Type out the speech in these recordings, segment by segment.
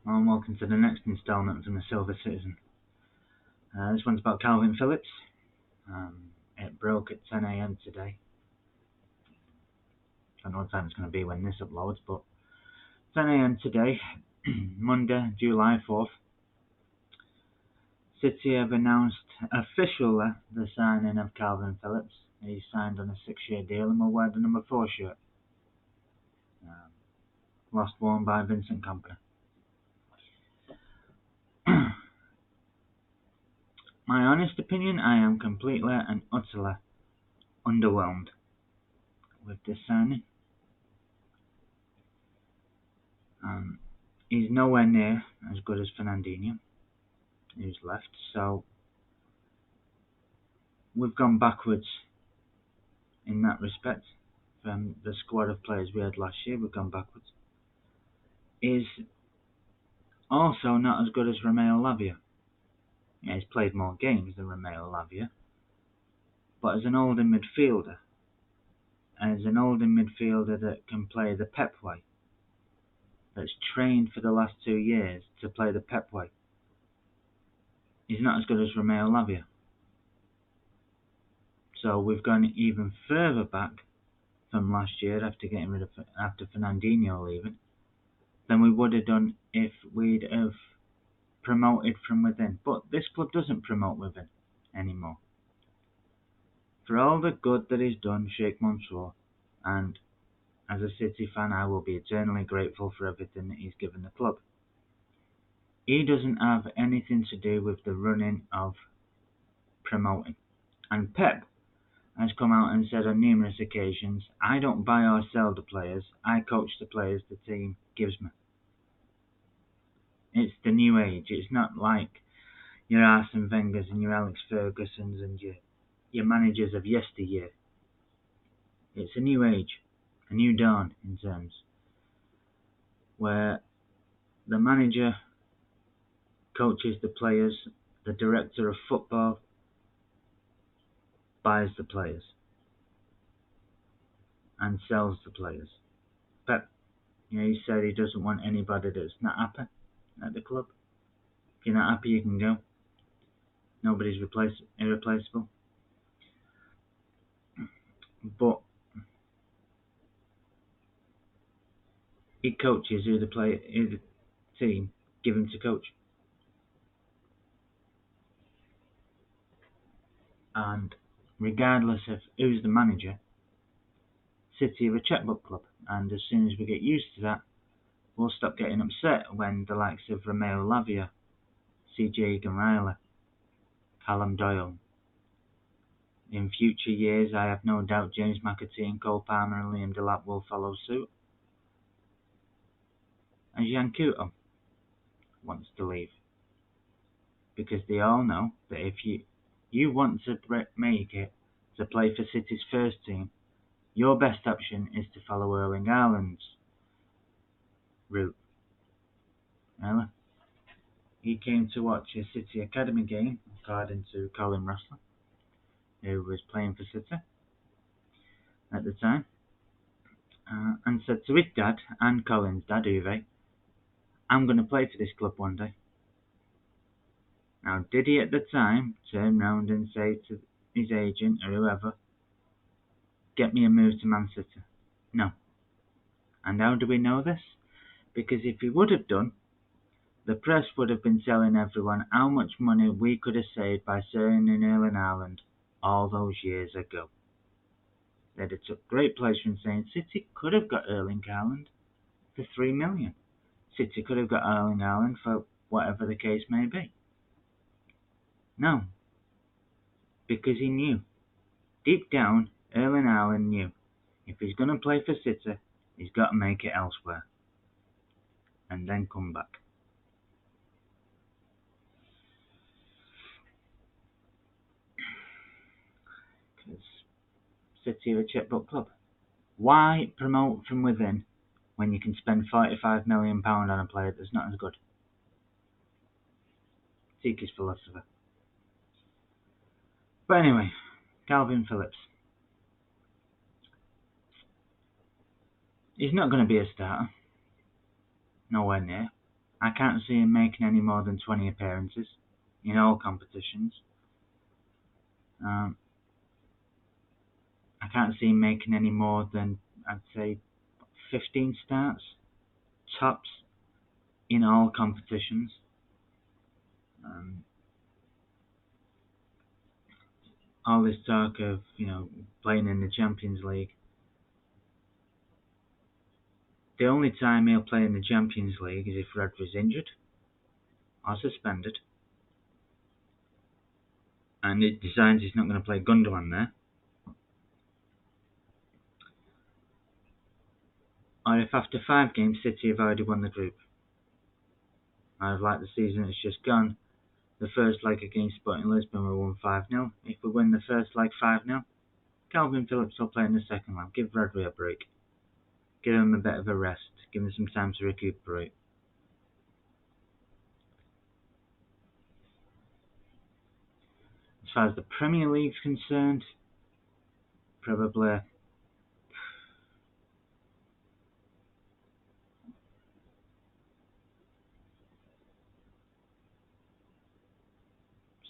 and welcome to the next instalment from the Silver Citizen. This one's about Kalvin Phillips. It broke at 10 AM today. I don't know what time it's going to be when this uploads, but 10 AM today, Monday, July 4th. City have announced officially the signing of Kalvin Phillips. He signed on a 6-year deal and will wear the number 4 shirt. Last worn by Vincent Company. My honest opinion, I am completely and utterly underwhelmed with this signing. He's nowhere near as good as Fernandinho, who's left, so we've gone backwards in that respect. From the squad of players we had last year, we've gone backwards. He's also not as good as Romeo Lavia. Yeah, he's played more games than Romeo Lavia, but as an older midfielder, that can play the Pep way, that's trained for the last 2 years to play the Pep way, he's not as good as Romeo Lavia. So we've gone even further back from last year after Fernandinho leaving than we would have done if we'd have promoted from within. But this club doesn't promote within anymore. For all the good that he's done, Sheikh Mansour, and as a City fan I will be eternally grateful for everything that he's given the club, he doesn't have anything to do with the running of promoting. And Pep has come out and said on numerous occasions, I don't buy or sell the players, I coach the players the team gives me. It's the new age. It's not like your Arsene Wengers and your Alex Fergusons and your managers of yesteryear. It's a new age, a new dawn in terms, where the manager coaches the players, the director of football buys the players and sells the players. Pep, he said he doesn't want anybody that's not happy at the club. If you're not happy, you can go. Nobody's irreplaceable. But he coaches who the team give him to coach. And regardless of who's the manager, City are a checkbook club, and as soon as we get used to that, we'll stop getting upset when the likes of Romeo Lavia, CJ Riley, Callum Doyle. In future years, I have no doubt James McAtee and Cole Palmer and Liam Delap will follow suit. And Jan Couto wants to leave, because they all know that if you want to make it to play for City's first team, your best option is to follow Erling Haaland's route. Really? He came to watch a City Academy game, according to Colin Rossler, who was playing for City at the time, and said to his dad and Colin's dad, Uwe, I'm going to play for this club one day. Now, did he at the time turn round and say to his agent or whoever, get me a move to Man City? No. And how do we know this? Because if he would have done, the press would have been telling everyone how much money we could have saved by signing Erling Haaland all those years ago. They'd have took great pleasure in saying City could have got Erling Haaland for $3 million. City could have got Erling Haaland for whatever the case may be. No. Because he knew. Deep down, Erling Haaland knew. If he's going to play for City, he's got to make it elsewhere. And then come back. Because City are a checkbook club. Why promote from within when you can spend £45 million on a player that's not as good? Tiki's philosopher. But anyway, Kalvin Phillips. He's not going to be a starter. Nowhere near. I can't see him making any more than 20 appearances in all competitions. Um, I can't see him making any more than, I'd say, 15 starts, tops, in all competitions. All this talk of, playing in the Champions League. The only time he'll play in the Champions League is if Rodri's injured or suspended, and it decides he's not going to play Gundogan there. Or if after 5 games City have already won the group. I'd like the season that's just gone. The first leg against Sporting Lisbon we won 5-0. If we win the first leg 5-0, Kalvin Phillips will play in the second leg. Give Rodri a break. Give him a bit of a rest. Give him some time to recuperate. As far as the Premier League's concerned, probably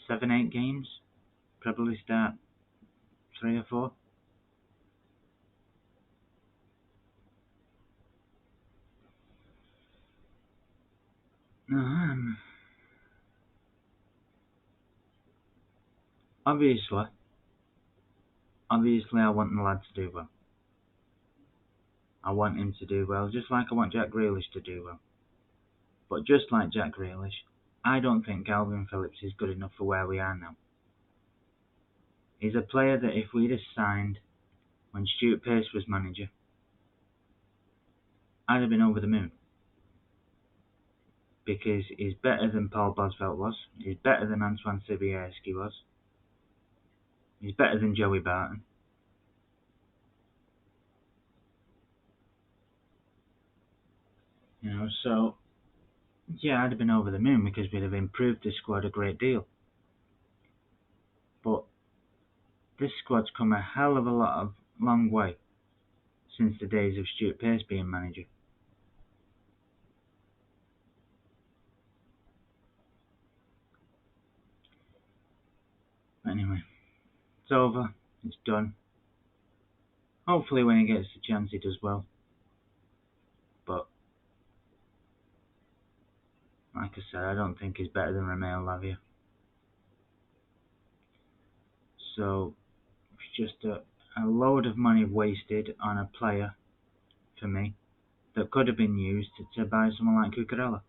7-8 games. Probably start 3 or 4. Obviously, I want the lad to do well. I want him to do well, just like I want Jack Grealish to do well. But just like Jack Grealish, I don't think Kalvin Phillips is good enough for where we are now. He's a player that if we'd have signed when Stuart Pearce was manager, I'd have been over the moon. Because he's better than Paul Bosvelt was. He's better than Antoine Sibierski was. He's better than Joey Barton. So yeah, I'd have been over the moon because we'd have improved the squad a great deal. But this squad's come a hell of a long way since the days of Stuart Pearce being manager. Anyway, it's over. It's done. Hopefully when he gets the chance he does well. But like I said, I don't think he's better than Romeo Lavia. So it's just a load of money wasted on a player, for me, that could have been used to buy someone like Cucurella.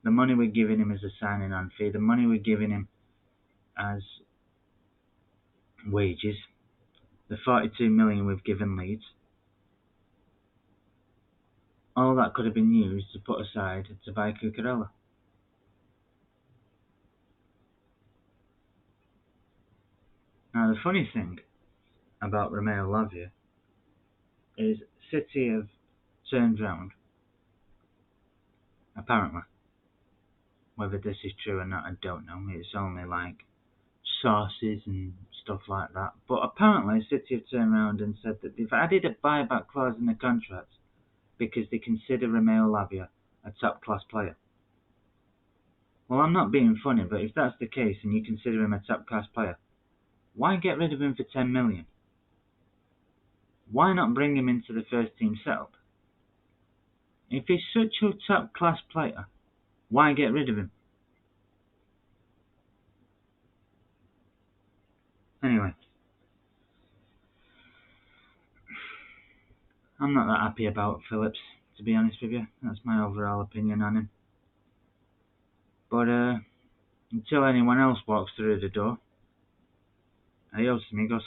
The money we're giving him as a signing on fee, the money we're giving him as wages, the 42 million we've given Leeds, all that could have been used to put aside to buy Cucurella. Now the funny thing about Romeo Lavia is City have turned round, apparently. Whether this is true or not, I don't know. It's only like sources and stuff like that. But apparently City have turned around and said that they've added a buyback clause in the contract because they consider Romeo Lavia a top class player. Well, I'm not being funny, but if that's the case and you consider him a top class player, why get rid of him for 10 million? Why not bring him into the first team setup? If he's such a top class player, why get rid of him? Anyway, I'm not that happy about Phillips, to be honest with you. That's my overall opinion on him. But until anyone else walks through the door, adios amigos.